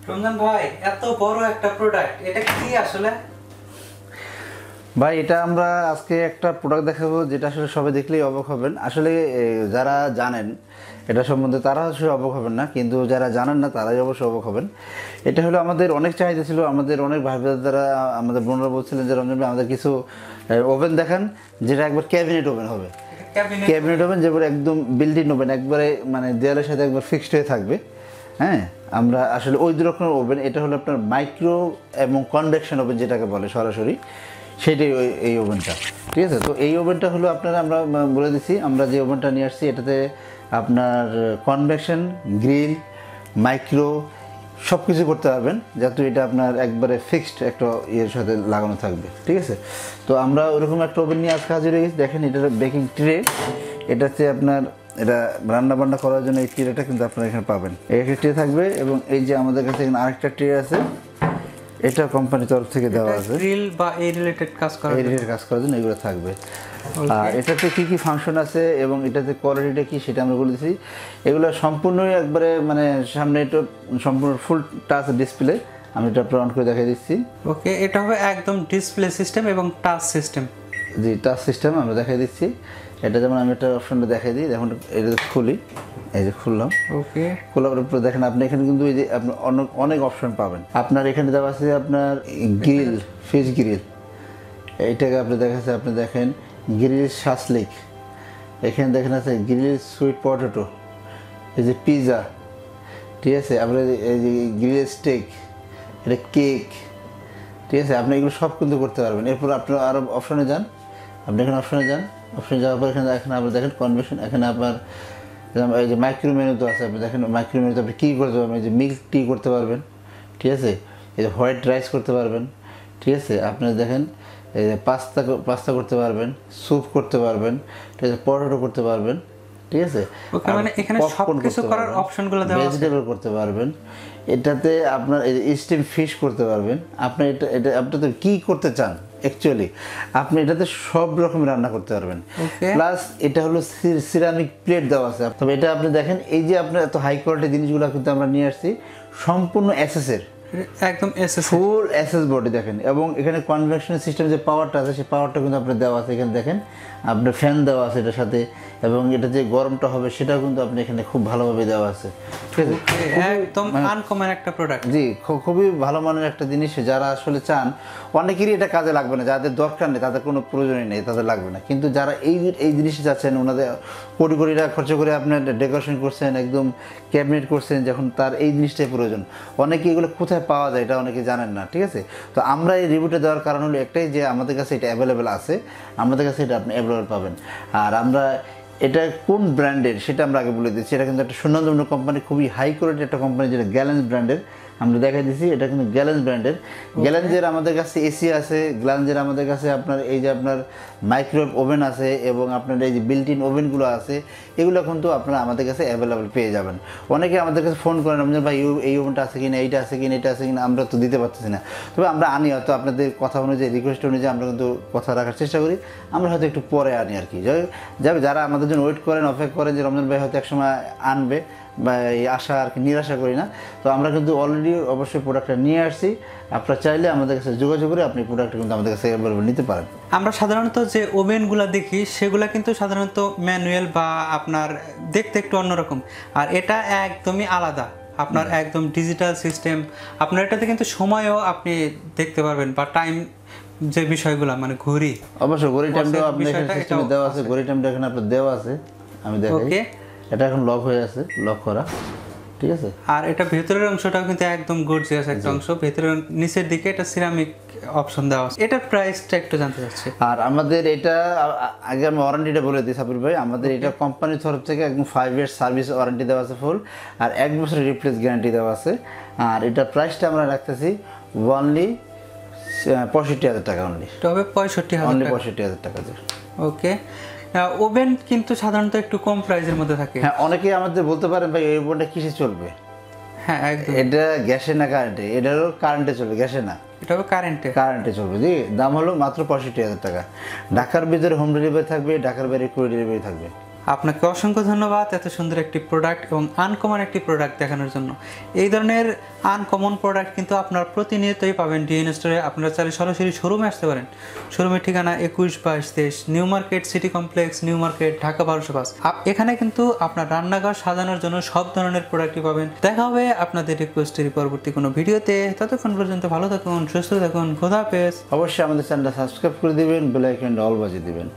রমজান ভাই, এত বড় একটা প্রোডাক্ট, এটা কি আসলে? ভাই এটা আমরা আজকে একটা প্রোডাক্ট দেখাবো যেটা আসলে সবাই দেখলেই অবাক হবেন। আসলে যারা জানেন এটা সম্বন্ধে তারা আসলে অবাক হবেন না, কিন্তু যারা জানেন না তারাই অবশ্যই অবাক হবেন। এটা হলো আমাদের অনেক চাহিদা ছিল, আমাদের অনেক ভাই দ্বারা আমাদের বোনরা বলছিলেন যে রমজান ভাই আমাদের কিছু ওভেন দেখান যেটা একবার ক্যাবিনেট ওভেন হবে। ক্যাবিনেট ওভেন যেগুলো একদম বিল্ডিং ওভেন, একবারে মানে দেয়ালের সাথে একবার ফিক্সড হয়ে থাকবে। হ্যাঁ, আমরা আসলে ওই দু রকমের ওভেন, এটা হলো আপনার মাইক্রো এবং কনভেকশন ওভেন যেটাকে বলে সরাসরি, সেটাই এই ওভেনটা। ঠিক আছে, তো এই ওভেনটা হলো আপনারা আমরা বলে দিচ্ছি, আমরা যে ওভেনটা নিয়ে আসছি এটাতে আপনার কনভেকশন, গ্রিল, মাইক্রো সব কিছু করতে পারবেন, যাতে এটা আপনার একবারে ফিক্সড একটা ইয়ের সাথে লাগানো থাকবে। ঠিক আছে, তো আমরা ওরকম একটা ওভেন নিয়ে আজকে হাজির হয়ে গেছি। দেখেন এটার বেকিং ট্রে, এটাতে আপনার এটা রান্না বান্না করার জন্য এই ট্রেটা কিন্তু আপনারা এখানে পাবেন। একটা ট্রে থাকবে এবং এই যে আমাদের কাছে এখানে আরেকটা ট্রে আছে, এটা কোম্পানির তরফ থেকে দেওয়া আছে গ্রিল বা এই রিলেটেড কাজ করার জন্য এগুলো থাকবে। আর এটাতে কি কি ফাংশন আছে এবং এটাতে কোয়ালিটিটা কি সেটা আমরা বলে দিচ্ছি। এগুলো সম্পূর্ণই একবারে মানে সামনে এটা সম্পূর্ণ ফুল টাচ ডিসপ্লে, আমি এটা অন করে দেখাই দিচ্ছি। ওকে, এটা হবে একদম ডিসপ্লে সিস্টেম এবং টাচ সিস্টেম। জি, টাচ সিস্টেম আমরা দেখাই দিচ্ছি। এটা যেমন আমি একটা অপশনটা দেখাই দিই, দেখুন এটা খুলি, এই যে খুললাম। ওকে, খোলার উপরে দেখেন আপনি এখানে কিন্তু এই যে আপনি অনেক অপশন পাবেন। আপনার এখানে দেওয়া আছে আপনার গ্রিল, ফিশ গ্রিল, এইটাকে আপনি দেখাচ্ছে, আপনি দেখেন গ্রিল শাসলিক, এখানে দেখেন আছে গ্রিল সুইট পটেটো, এই যে পিৎজা, ঠিক আছে, আপনার এই যে গ্রিল স্টেক, এটা কেক, ঠিক আছে, আপনি এগুলো সব কিন্তু করতে পারবেন। এরপর আপনার আরও অপশনে যান, আপনি এখানে অপশনে যান, অপশনে যাওয়ার পর এখানে আপনি দেখেন কনভেকশন, এখানে আপনার এই যে মাইক্রো মেনু তো আছে, আপনি দেখেন মাইক্রো মেনুতে আপনি কী করতে পারবেন, এই যে মিল্ক টি করতে পারবেন, ঠিক আছে, এই যে হোয়াইট রাইস করতে পারবেন, ঠিক আছে, আপনি দেখেন এই যে পাস্তা করতে পারবেন, স্যুপ করতে পারবেন, ঠিক আছে, পটেটো করতে পারবেন, ঠিক আছে, ওকে, মানে এখানে সবকিছু করার অপশনগুলো দেওয়া আছে। ভেজিটেবল করতে পারবেন, এটাতে আপনার এই যে স্টিম ফিশ করতে পারবেন। আপনি এটা আপনি তো কী করতে চান অ্যাকচুয়ালি, আপনি এটাতে সব রকমের রান্না করতে পারবেন। প্লাস এটা হলো সিরামিক প্লেট দেওয়া আছে। তবে এটা আপনি দেখেন এই যে আপনার এত হাই কোয়ালিটি জিনিসগুলো কিন্তু আমরা নিয়ে আসছি সম্পূর্ণ এসএসের, একদম এসএস, ফুল এসএস বডি দেখেন, এবং এখানে কনভেকশন সিস্টেম যে পাওয়ারটা আছে সেই পাওয়ারটা কিন্তু আপনার দেওয়া আছে। এখানে দেখেন আপনার ফ্যান দেওয়া আছে এটার সাথে, এবং এটা যে গরমটা হবে সেটাও কিন্তু আপনি এখানে খুব ভালোভাবে দেওয়া আছে। ঠিক আছে, একদম আনকমন একটা প্রোডাক্ট। জি, খুবই ভালো মানের একটা জিনিস। যারা আসলে চান, অনেকেরই এটা কাজে লাগবে না, যাদের দরকার নেই, তাদের কোনো প্রয়োজনই নেই, তাদের লাগবে না, কিন্তু যারা এই জিনিসটা চাচ্ছেন, ওনাদের কোটি কোটি টাকা খরচ করে আপনার ডেকোরেশন করছেন, একদম ক্যাবিনেট করছেন, যখন তার এই জিনিসটাই প্রয়োজন। অনেকে এগুলো কোথায় পাওয়া যায় এটা অনেকে জানেন না। ঠিক আছে, তো আমরা এই রিভিউটা দেওয়ার কারণ হলো একটাই, যে আমাদের কাছে এটা অ্যাভেলেবেল আছে, আমাদের কাছে এটা আপনি অ্যাভেলেবেল পাবেন। আর আমরা এটা কোন ব্র্যান্ডের সেটা আমরা আগে বলে দিচ্ছি। এটা কিন্তু একটা সুনামধন্য কোম্পানি, খুবই হাই কোয়ালিটি একটা কোম্পানি, যেটা গ্যালেন্স ব্র্যান্ডের, আমরা দেখাই দিচ্ছি। এটা কিন্তু গ্যালেন্স ব্র্যান্ডের। গ্যালেন্সের আমাদের কাছে এসি আছে, গ্যালেন্সের আমাদের কাছে আপনার এই যে আপনার মাইক্রোওয়েভ ওভেন আছে, এবং আপনার এই যে বিল্ট ইন ওভেনগুলো আছে, এগুলো কিন্তু আপনারা আমাদের কাছে অ্যাভেলেবেল পেয়ে যাবেন। অনেকে আমাদের কাছে ফোন করেন, আমাদের ভাই এই ওভেনটা আছে কিনা, এইটা আছে কিনা, এটা আছে কিনা, আমরা তো দিতে পারতেছি না, তবে আমরা আনি হয়তো আপনাদের কথা অনুযায়ী, রিকোয়েস্ট অনুযায়ী আমরা কিন্তু কথা রাখার চেষ্টা করি, আমরা হয়তো একটু পরে আনি আর কি। যাবে যারা আমাদের জন্য ওয়েট করেন, অপেক্ষা করেন যে রমজান ভাই হয়তো একসময় আনবে, বা এই আশা আর কি, নিরাশা করি না। তো আমরা কিন্তু অলরেডি অবশ্যই প্রোডাক্টটা নিয়ে আসছি, আপনারা চাইলে আমাদের কাছে যোগাযোগ করে আপনি প্রোডাক্টটা কিন্তু আমাদের কাছে অ্যাভেলেবল নিতে পারেন। আমরা সাধারণত যে ওভেনগুলো দেখি সেগুলো কিন্তু সাধারণত ম্যানুয়াল বা আপনার দেখতে একটু অন্যরকম, আর এটা একদমই আলাদা, আপনার একদম ডিজিটাল সিস্টেম। আপনার এটাতে কিন্তু সময়ও আপনি দেখতে পারবেন, বা টাইম যে বিষয়গুলো, মানে ঘড়ি, অবশ্যই ঘড়ি টাইমটাও আপনার এখানে সিস্টেমে দেওয়া আছে, ঘড়ি টাইমটা এখানে আপনার দেওয়া আছে, আমি দেখাই। এটা এখন লক হয়ে আছে, লক করা, ঠিক আছে। আর এটা ভেতরের অংশটাও কিন্তু একদম গর্জিয়াস একটা অংশ, ভেতরের নিচের দিকে এটা সিরামিক অপশন দেওয়া আছে। এটার প্রাইসটা একটু জানতে চাচ্ছি। আর আমাদের এটা আগে আমি ওয়ারেন্টিটা বলে দিই সাবির ভাই, আমাদের এটা কোম্পানির তরফ থেকে একদম 5 ইয়ার্স সার্ভিস ওয়ারেন্টি দেওয়া আছে ফুল, আর 1 বছরের রিপ্লেস গ্যারান্টি দেওয়া আছে। আর এটার প্রাইসটা আমরা রাখতেছি অনলি 65,000 টাকা, অনলি। তবে 65,000, অনলি 65,000 টাকা। ওকে, ওভেন কিন্তু সাধারণত একটু কম প্রাইসের মধ্যে থাকে। হ্যাঁ, অনেকেই আমাদের বলতে পারেন ভাই এই ওভেনটা কিসে চলবে। হ্যাঁ, একদম। এটা গ্যাসে না কারেন্টে? এটারও কারেন্টে চলবে, গ্যাসে না, এটা হবে কারেন্টে চলবে। জি, দাম হলো মাত্র 65,000 টাকা। ঢাকার ভিতরে হোম ডেলিভারি থাকবে, ঢাকার বাইরে কুরিয়ার ডেলিভারি থাকবে। আপনাকে অসংখ্য ধন্যবাদ এত সুন্দর একটি প্রোডাক্ট এবং আনকমন একটি প্রোডাক্ট দেখানোর জন্য। এই ধরনের আনকমন প্রোডাক্ট কিন্তু আপনারা প্রতিনিয়তই পাবেন ডিএন স্টোরে। আপনারা চাইলে সরাসরি শোরুমে আসতে পারেন। শোরুমের ঠিকানা 21/22 new market city complex, new market, Dhaka 1205। এখানে কিন্তু আপনার রান্নাঘর সাজানোর জন্য সব ধরনের প্রোডাক্টই পাবেন। দেখা হবে আপনাদের রিকোয়েস্টের পরবর্তী কোনো ভিডিওতে। ততক্ষণ পর্যন্ত ভালো থাকুন, সুস্থ থাকুন, খোদা হাফেজ। অবশ্যই আমাদের চ্যানেলটা সাবস্ক্রাইব করে দিবেন, বেল আইকনটা অল বাজিয়ে দিবেন।